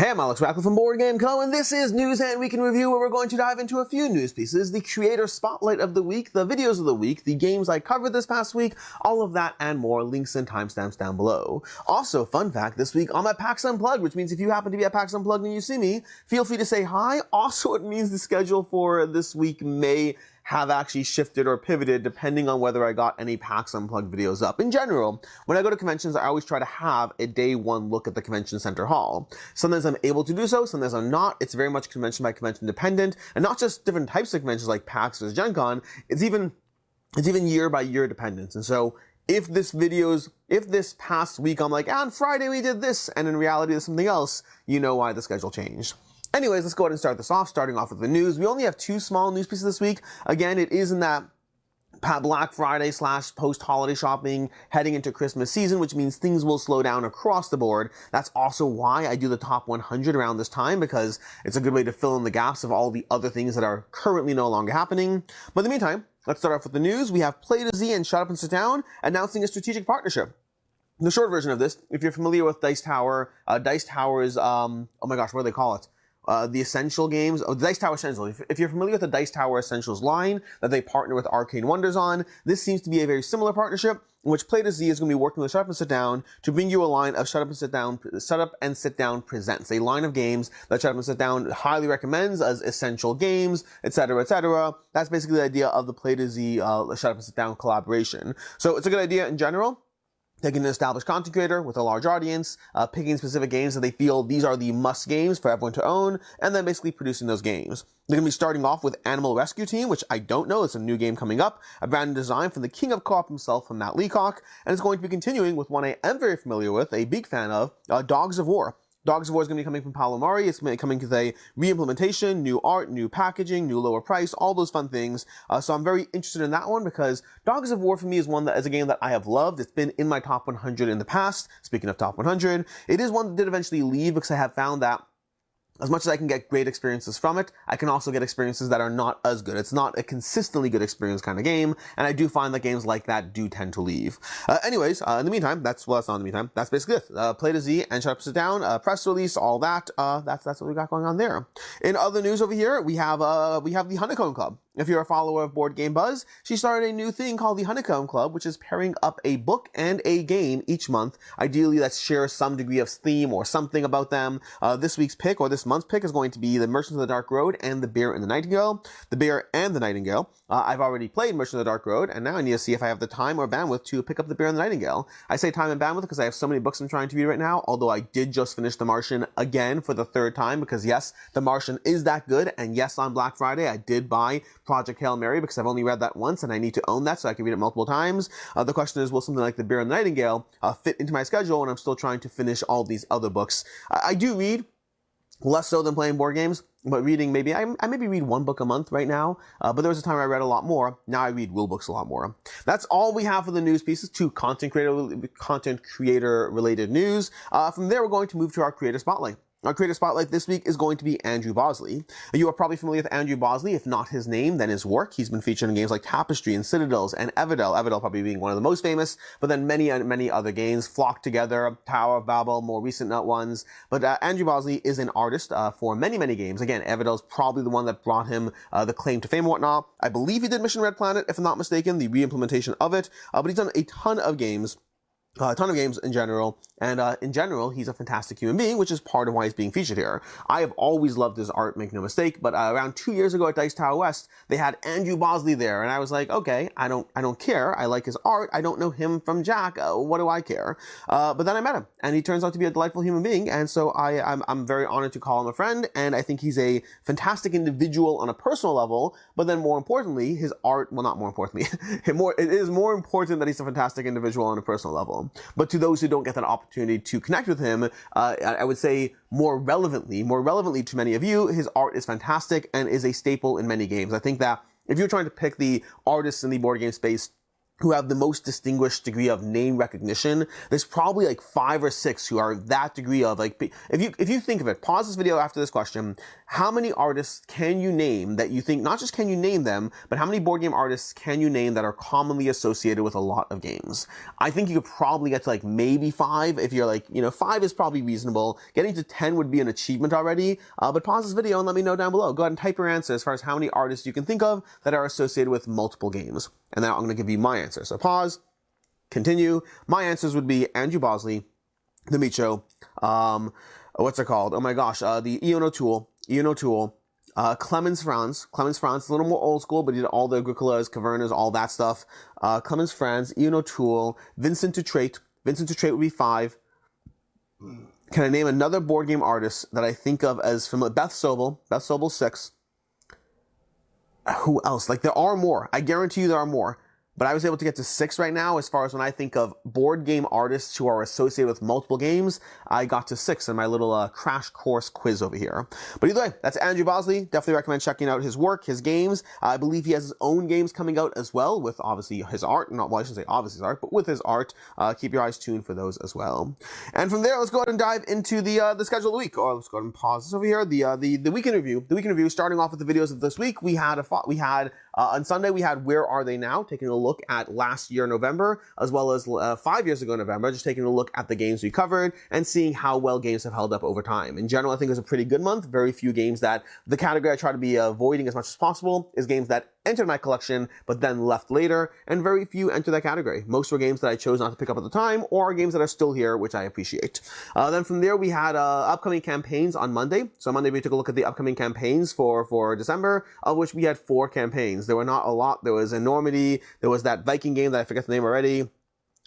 Hey, I'm Alex Radcliffe from Board Game Co, and this is News and Week in Review, where we're going to dive into a few news pieces, the creator spotlight of the week, the videos of the week, the games I covered this past week, all of that and more, links and timestamps down below. Also, fun fact, this week I'm at PAX Unplugged, which means if you happen to be at PAX Unplugged and you see me, feel free to say hi. Also, it means the schedule for this week may have actually shifted or pivoted depending on whether I got any PAX Unplugged videos up. In general, when I go to conventions, I always try to have a day one look at the convention center hall. Sometimes I'm able to do so, sometimes I'm not. It's very much convention by convention dependent, and not just different types of conventions like PAX versus Gen Con, it's even year by year dependent. And so if this past week I'm like, on Friday we did this, and in reality it's something else, you know why the schedule changed. Anyways, let's go ahead and start this off, starting off with the news. We only have two small news pieces this week. Again, it is in that Black Friday / post-holiday shopping heading into Christmas season, which means things will slow down across the board. That's also why I do the top 100 around this time, because it's a good way to fill in the gaps of all the other things that are currently no longer happening. But in the meantime, let's start off with the news. We have Play to Z and Shut Up and Sit Down announcing a strategic partnership. The short version of this, if you're familiar with Dice Tower, Dice Tower's, oh my gosh, what do they call it? The Essential games, the Dice Tower Essentials. If you're familiar with the Dice Tower Essentials line that they partner with Arcane Wonders on, this seems to be a very similar partnership in which Play to Z is going to be working with Shut Up and Sit Down to bring you a line of Shut Up and Sit Down Presents, a line of games that Shut Up and Sit Down highly recommends as essential games, etc., etc. That's basically the idea of the Play to Z Shut Up and Sit Down collaboration. So it's a good idea in general. Taking an established content creator with a large audience, picking specific games that they feel these are the must games for everyone to own, and then basically producing those games. They're going to be starting off with Animal Rescue Team, which I don't know, it's a new game coming up, a brand new design from the king of co-op himself, from Matt Leacock, and it's going to be continuing with one I am very familiar with, a big fan of, Dogs of War. Dogs of War is going to be coming from Palomari. It's going to be coming with a re-implementation, new art, new packaging, new lower price, all those fun things. So I'm very interested in that one because Dogs of War for me is one that is a game that I have loved. It's been in my top 100 in the past. Speaking of top 100, it is one that did eventually leave because I have found that as much as I can get great experiences from it, I can also get experiences that are not as good. It's not a consistently good experience kind of game, and I do find that games like that do tend to leave. Anyways, in the meantime, that's not in the meantime. That's basically it. Play to Z and Shut Up, Sit Down, press release, all that. That's what we got going on there. In other news over here, we have the Honeycomb Club. If you're a follower of Board Game Buzz, she started a new thing called the Honeycomb Club, which is pairing up a book and a game each month. Ideally, that shares some degree of theme or something about them. This week's pick, or this month's pick, is going to be The Merchants of the Dark Road and The Bear and the Nightingale. The Bear and the Nightingale. I've already played Merchants of the Dark Road, and now I need to see if I have the time or bandwidth to pick up The Bear and the Nightingale. I say time and bandwidth because I have so many books I'm trying to read right now, although I did just finish The Martian again for the third time, because yes, The Martian is that good, and yes, on Black Friday, I did buy Project Hail Mary because I've only read that once and I need to own that so I can read it multiple times. The question is, will something like The Bear and the Nightingale fit into my schedule when I'm still trying to finish all these other books? I do read, less so than playing board games, but reading maybe, I maybe read one book a month right now, but there was a time I read a lot more. Now I read rule books a lot more. That's all we have for the news pieces, two content creator related news. From there, we're going to move to our creator spotlight. Our creator spotlight this week is going to be Andrew Bosley. You are probably familiar with Andrew Bosley, if not his name, then his work. He's been featured in games like Tapestry and Citadels and Everdell. Everdell probably being one of the most famous, but then many other games, Flock Together, Tower of Babel, more recent ones. But Andrew Bosley is an artist for many games. Again, Everdell's probably the one that brought him the claim to fame and whatnot. I believe he did Mission Red Planet, if I'm not mistaken, the re-implementation of it. But he's done a ton of games. A ton of games in general, and in general, he's a fantastic human being, which is part of why he's being featured here. I have always loved his art, make no mistake, but around 2 years ago at Dice Tower West, they had Andrew Bosley there, and I was like, okay, I don't care. I like his art. I don't know him from Jack. What do I care? But then I met him, and he turns out to be a delightful human being, and so I'm very honored to call him a friend, and I think he's a fantastic individual on a personal level, but then more importantly, his art, well, not more importantly, it is more important that he's a fantastic individual on a personal level. But to those who don't get that opportunity to connect with him, I would say more relevantly to many of you, his art is fantastic and is a staple in many games. I think that if you're trying to pick the artists in the board game space who have the most distinguished degree of name recognition. There's probably like 5 or 6 who are that degree of like, if you think of it, pause this video after this question, how many artists can you name that you think, not just can you name them, but how many board game artists can you name that are commonly associated with a lot of games? I think you could probably get to like maybe 5 if you're like, 5 is probably reasonable. Getting to 10 would be an achievement already, but pause this video and let me know down below. Go ahead and type your answer as far as how many artists you can think of that are associated with multiple games. And then I'm going to give you my answer. So pause, continue. My answers would be Andrew Bosley, The Micho, what's it called? Oh my gosh, the Ian O'Toole, Clemens Franz, a little more old school, but he did all the Agricolas, Cavernas, all that stuff. Clemens Franz, Ian O'Toole, Vincent Dutrait would be 5. Can I name another board game artist that I think of as familiar? Beth Sobel 6. Who else? Like, there are more. I guarantee you there are more. But I was able to get to 6 right now as far as when I think of board game artists who are associated with multiple games. I got to 6 in my little crash course quiz over here. But either way, that's Andrew Bosley. Definitely recommend checking out his work, his games. I believe he has his own games coming out as well with obviously his art. Well, I shouldn't say obviously his art, but with his art. Keep your eyes tuned for those as well. And from there, let's go ahead and dive into the schedule of the week. Or let's go ahead and pause this over here. The weekend review. The weekend review, starting off with the videos of this week, we had on Sunday, we had Where Are They Now? Taking a look at last year, November, as well as 5 years ago, November, just taking a look at the games we covered and seeing how well games have held up over time. In general, I think it was a pretty good month. Very few games that the category I try to be avoiding as much as possible is games that entered my collection, but then left later, and very few enter that category. Most were games that I chose not to pick up at the time, or games that are still here, which I appreciate. Then from there, we had upcoming campaigns on Monday. So Monday, we took a look at the upcoming campaigns for December, of which we had 4 campaigns. There were not a lot. There was Enormity, there was that Viking game that I forget the name already,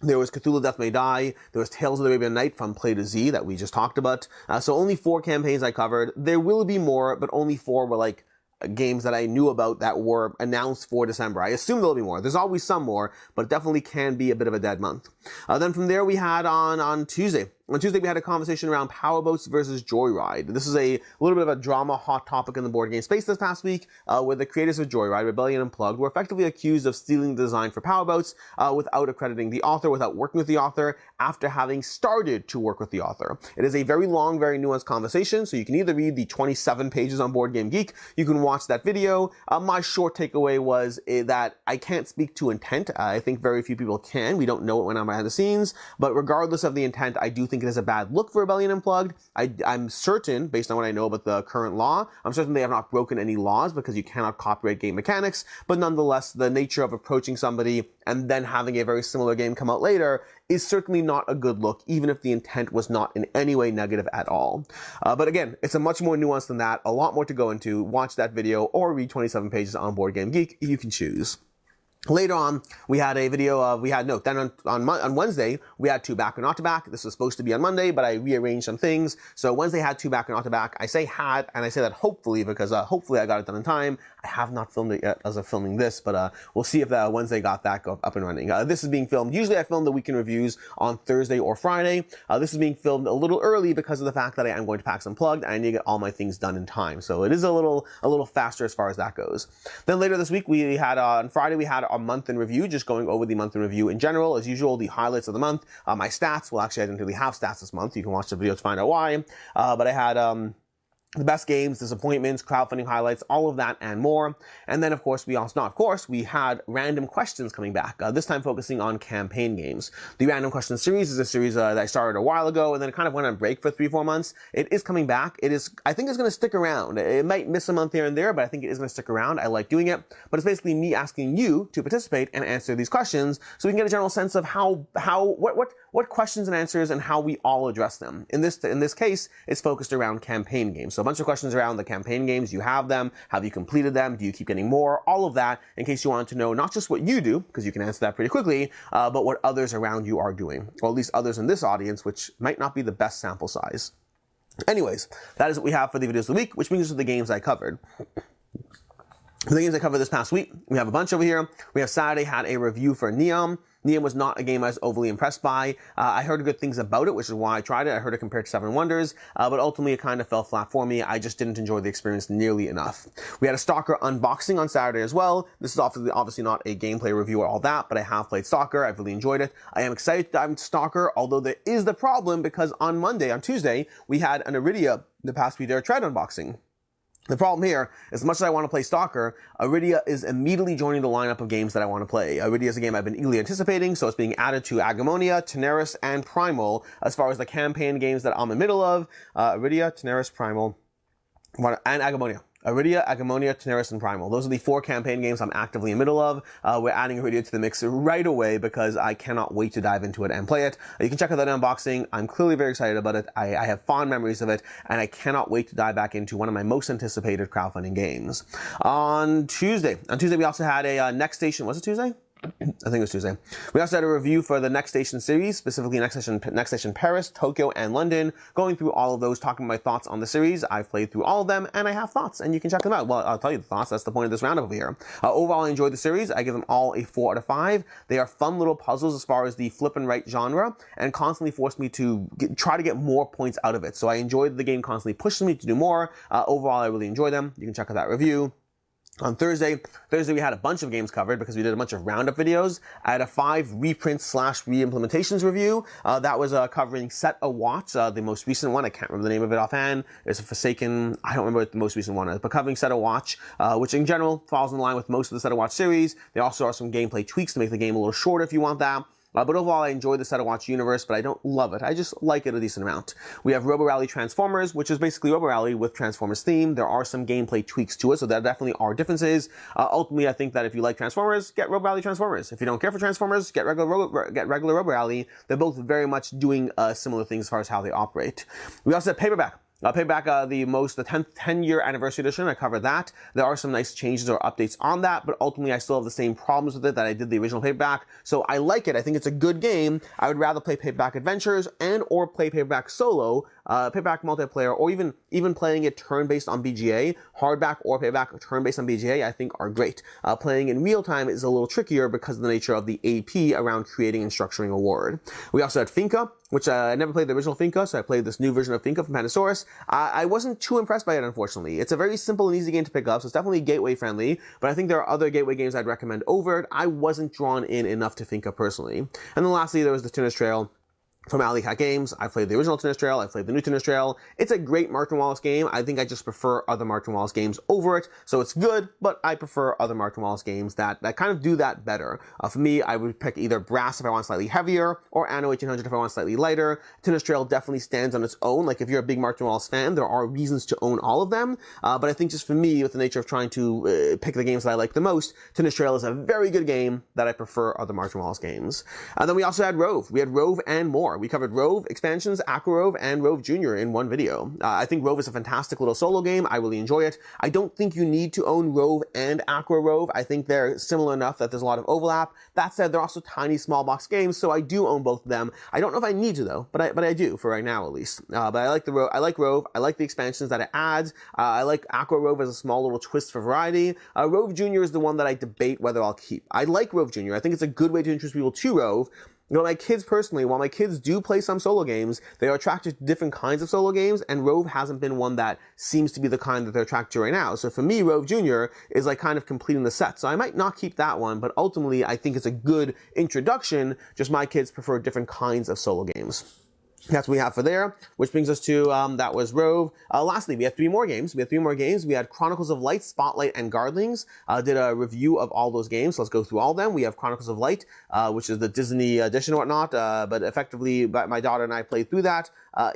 there was Cthulhu Death May Die, there was Tales of the Arabian Night from Play to Z that we just talked about. So only 4 campaigns I covered. There will be more, but only 4 were like games that I knew about that were announced for December. I assume there'll be more. There's always some more, but it definitely can be a bit of a dead month. Then from there, we had on Tuesday. On Tuesday, we had a conversation around Powerboats versus Joyride. This is a little bit of a drama hot topic in the board game space this past week, where the creators of Joyride, Rebellion Unplugged, were effectively accused of stealing the design for Powerboats without accrediting the author, without working with the author, after having started to work with the author. It is a very long, very nuanced conversation, so you can either read the 27 pages on Board Game Geek, you can watch that video. My short takeaway was that I can't speak to intent. I think very few people can. We don't know what went on behind the scenes, but regardless of the intent, I do think it is a bad look for Rebellion Unplugged. I'm certain, based on what I know about the current law, I'm certain they have not broken any laws because you cannot copyright game mechanics, but nonetheless, the nature of approaching somebody and then having a very similar game come out later is certainly not a good look, even if the intent was not in any way negative at all. But again, it's a much more nuanced than that, a lot more to go into. Watch that video or read 27 pages on Board Game Geek, you can choose. Later on, we had a video of, then on Wednesday, we had 2 back or not to back. This was supposed to be on Monday, but I rearranged some things. So Wednesday had 2 back or not to back. I say had, and I say that hopefully because hopefully I got it done in time. I have not filmed it yet as of filming this, but we'll see if Wednesday got that up and running. This is being filmed. Usually I film the weekend reviews on Thursday or Friday. This is being filmed a little early because of the fact that I am going to PAX Unplugged and I need to get all my things done in time. So it is a little faster as far as that goes. Then later this week, we had, on Friday, we had our month in review, just going over the month in review in general. As usual, the highlights of the month. My stats, well, actually I didn't really have stats this month. You can watch the video to find out why. But I had the best games, disappointments, crowdfunding highlights, all of that and more. And then, of course, we had random questions coming back, this time focusing on campaign games. The random question series is a series that I started a while ago, and then it kind of went on break for 3-4 months. It is coming back. I think it's going to stick around. It might miss a month here and there, but I think it is going to stick around. I like doing it. But it's basically me asking you to participate and answer these questions so we can get a general sense of what questions and answers and how we all address them. In this case, it's focused around campaign games. So a bunch of questions around the campaign games. You have them. Have you completed them? Do you keep getting more? All of that in case you want to know not just what you do, because you can answer that pretty quickly, but what others around you are doing, or at least others in this audience, which might not be the best sample size. Anyways, that is what we have for the videos of the week, which brings us to the games I covered. The games I covered this past week, we have a bunch over here. We have Saturday had a review for Neom. Neom was not a game I was overly impressed by. I heard good things about it, which is why I tried it. I heard it compared to Seven Wonders, but ultimately it kind of fell flat for me. I just didn't enjoy the experience nearly enough. We had a Stalker unboxing on Saturday as well. This is obviously not a gameplay review or all that, but I have played Stalker. I've really enjoyed it. I am excited to dive into Stalker, although there is the problem because on Tuesday, we had an Arydia, the Past We Dare Tread unboxing. The problem here, as much as I want to play Stalker, Arydia is immediately joining the lineup of games that I want to play. Arydia is a game I've been eagerly anticipating, so it's being added to Agamonia, Teneris, and Primal as far as the campaign games that I'm in the middle of. Arydia, Teneris, Primal, and Agamonia. Arydia, Agamonia, Teneris, and Primal. Those are the 4 campaign games I'm actively in the middle of. We're adding Arydia to the mix right away because I cannot wait to dive into it and play it. You can check out that unboxing. I'm clearly very excited about it. I have fond memories of it, and I cannot wait to dive back into one of my most anticipated crowdfunding games. On Tuesday we also had a Next Station. Was it Tuesday? I think it was Tuesday. We also had a review for the Next Station series, specifically Next Station Paris, Tokyo, and London. Going through all of those, talking my thoughts on the series. I've played through all of them, and I have thoughts, and you can check them out. Well, I'll tell you the thoughts. That's the point of this roundup over here. Overall, I enjoyed the series. I give them all a 4 out of 5. They are fun little puzzles as far as the flip and right genre, and constantly forced me to try to get more points out of it. So I enjoyed the game constantly pushing me to do more. Overall, I really enjoy them. You can check out that review. On Thursday we had a bunch of games covered because we did a bunch of roundup videos. I had a 5 reprints / re-implementations review. That was covering Set a Watch, the most recent one. I can't remember the name of it offhand. It's a Forsaken, I don't remember what the most recent one is, but covering Set a Watch, which in general falls in line with most of the Set a Watch series. There also are some gameplay tweaks to make the game a little shorter if you want that. But overall, I enjoy the Set a Watch universe, but I don't love it. I just like it a decent amount. We have Roborally Transformers, which is basically Roborally with Transformers theme. There are some gameplay tweaks to it, so there definitely are differences. Ultimately, I think that if you like Transformers, get Roborally Transformers. If you don't care for Transformers, get regular Roborally. They're both very much doing similar things as far as how they operate. We also have Paperback. Paperback, the 10-year anniversary edition, I covered that. There are some nice changes or updates on that, but ultimately I still have the same problems with it that I did the original Paperback. So I like it. I think it's a good game. I would rather play Paperback Adventures and or play Paperback solo, Paperback multiplayer, or even playing it turn-based on BGA. Hardback or Paperback turn-based on BGA, I think are great. Playing in real time is a little trickier because of the nature of the AP around creating and structuring a ward. We also had Finca, which I never played the original Finca, so I played this new version of Finca from Pandasaurus. I wasn't too impressed by it, unfortunately. It's a very simple and easy game to pick up, so it's definitely gateway friendly, but I think there are other gateway games I'd recommend over it. I wasn't drawn in enough to Finca personally. And then lastly, there was the Tennis Trail from Alley Cat Games. I played the original Tennis Trail. I played the new Tennis Trail. It's a great Martin Wallace game. I think I just prefer other Martin Wallace games over it. So it's good, but I prefer other Martin Wallace games that kind of do that better. For me, I would pick either Brass if I want slightly heavier, or Anno 1800 if I want slightly lighter. Tennis Trail definitely stands on its own. Like if you're a big Martin Wallace fan, there are reasons to own all of them. But I think just for me, with the nature of trying to pick the games that I like the most, Tennis Trail is a very good game that I prefer other Martin Wallace games. Then we also had Rove. We had Rove and more. We covered Rove expansions, Aqua Rove, and Rove Jr. in one video. I think Rove is a fantastic little solo game. I really enjoy it. I don't think you need to own Rove and Aqua Rove. I think they're similar enough that there's a lot of overlap. That said, they're also tiny small box games, so I do own both of them. I don't know if I need to though, but I do for right now at least. But I like Rove. I like the expansions that it adds. I like Aqua Rove as a small little twist for variety. Rove Jr. is the one that I debate whether I'll keep. I like Rove Jr. I think it's a good way to introduce people to Rove. You know, my kids personally, while my kids do play some solo games, they are attracted to different kinds of solo games, and Rove hasn't been one that seems to be the kind that they're attracted to right now. So for me, Rove Jr. is like kind of completing the set. So I might not keep that one, but ultimately I think it's a good introduction, just my kids prefer different kinds of solo games. That's what we have for there, which brings us to, that was Rove. Lastly, we had 3 more games. We had Chronicles of Light, Spotlight, and Gardlings. Did a review of all those games, so let's go through all of them. We have Chronicles of Light, which is the Disney edition or whatnot, but effectively, my daughter and I played through that.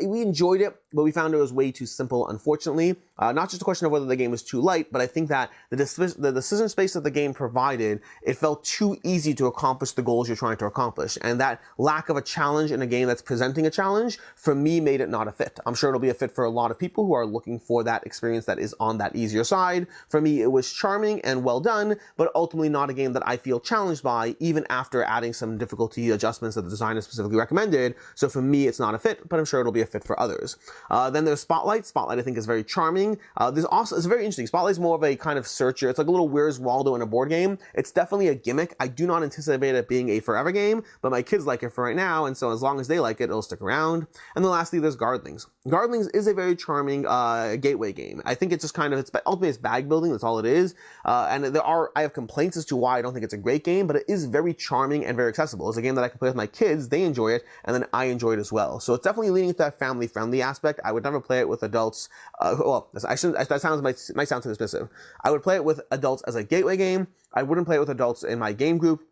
We enjoyed it, but we found it was way too simple, unfortunately. Not just a question of whether the game was too light, but I think that the decision space that the game provided, it felt too easy to accomplish the goals you're trying to accomplish. And that lack of a challenge in a game that's presenting a challenge, for me, made it not a fit. I'm sure it'll be a fit for a lot of people who are looking for that experience that is on that easier side. For me, it was charming and well done, but ultimately not a game that I feel challenged by, even after adding some difficulty adjustments that the designer specifically recommended. So for me, it's not a fit, but I'm sure it'll it'll be a fit for others. Then there's Spotlight. Spotlight, I think, is very charming. There's also, it's very interesting. Spotlight's more of a kind of searcher. It's like a little Where's Waldo in a board game. It's definitely a gimmick. I do not anticipate it being a forever game, but my kids like it for right now, and so as long as they like it, it'll stick around. And then lastly, there's Gardlings. Gardlings is a very charming gateway game. I think it's just kind of, ultimately it's bag building, that's all it is. And I have complaints as to why I don't think it's a great game, but it is very charming and very accessible. It's a game that I can play with my kids, they enjoy it, and then I enjoy it as well. So it's definitely leaning to that family-friendly aspect. I would never play it with adults. Well, that might sound too dismissive. I would play it with adults as a gateway game. I wouldn't play it with adults in my game group,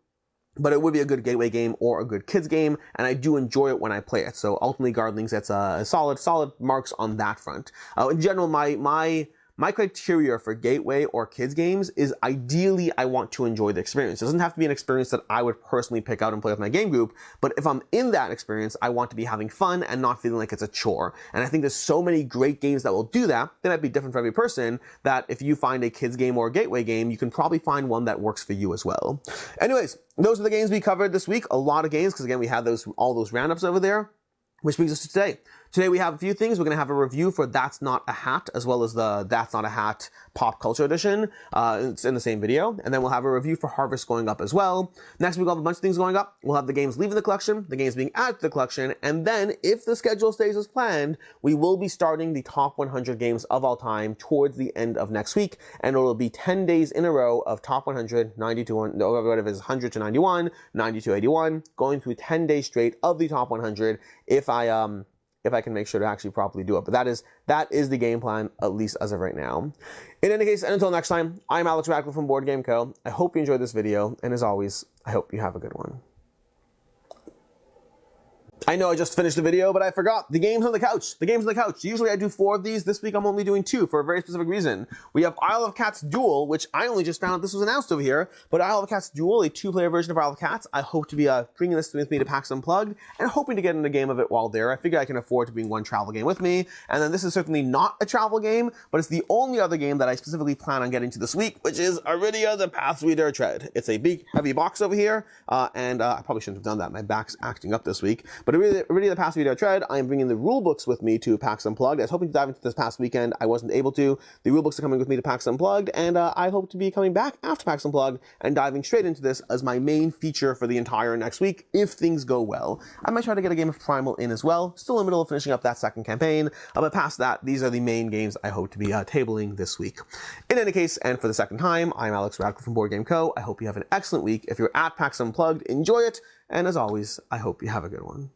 but it would be a good gateway game or a good kids game, and I do enjoy it when I play it. So ultimately, Gardlings gets solid marks on that front. In general, my criteria for gateway or kids games is ideally I want to enjoy the experience. It doesn't have to be an experience that I would personally pick out and play with my game group, but if I'm in that experience, I want to be having fun and not feeling like it's a chore. And I think there's so many great games that will do that. They might be different for every person, that if you find a kids game or a gateway game, you can probably find one that works for you as well. Anyways, those are the games we covered this week. A lot of games, because again, we have all those roundups over there. Which brings us to today. Today we have a few things. We're going to have a review for That's Not a Hat, as well as the That's Not a Hat Pop Culture Edition. It's in the same video. And then we'll have a review for Harvest going up as well. Next week we'll have a bunch of things going up. We'll have the games leaving the collection, the games being added to the collection, and then, if the schedule stays as planned, we will be starting the top 100 games of all time towards the end of next week. And it'll be 10 days in a row of top 100, 90 to 1, no, whatever it is, 100 to 91, 90 to 81, going through 10 days straight of the top 100 if I can make sure to actually properly do it. But that is the game plan, at least as of right now. In any case, and until next time, I'm Alex Radcliffe from Board Game Co. I hope you enjoyed this video, and as always, I hope you have a good one. I know I just finished the video, but I forgot. The games on the couch. The games on the couch. Usually I do 4 of these. This week I'm only doing 2 for a very specific reason. We have Isle of Cats Duel, which I only just found out this was announced over here. But Isle of Cats Duel, a 2-player version of Isle of Cats. I hope to be bringing this with me to PAX Unplugged and hoping to get in a game of it while there. I figure I can afford to bring one travel game with me. And then this is certainly not a travel game, but it's the only other game that I specifically plan on getting to this week, which is Arydia, the Paths We Dare Tread. It's a big, heavy box over here, and I probably shouldn't have done that. My back's acting up this week. But Arydia, the Paths We Dare Tread, I am bringing the rule books with me to PAX Unplugged. I was hoping to dive into this past weekend. I wasn't able to. The rule books are coming with me to PAX Unplugged, and I hope to be coming back after PAX Unplugged and diving straight into this as my main feature for the entire next week, if things go well. I might try to get a game of Primal in as well. Still in the middle of finishing up that second campaign, but past that, these are the main games I hope to be tabling this week. In any case, and for the second time, I'm Alex Radcliffe from Board Game Co. I hope you have an excellent week. If you're at PAX Unplugged, enjoy it, and as always, I hope you have a good one.